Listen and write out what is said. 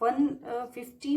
150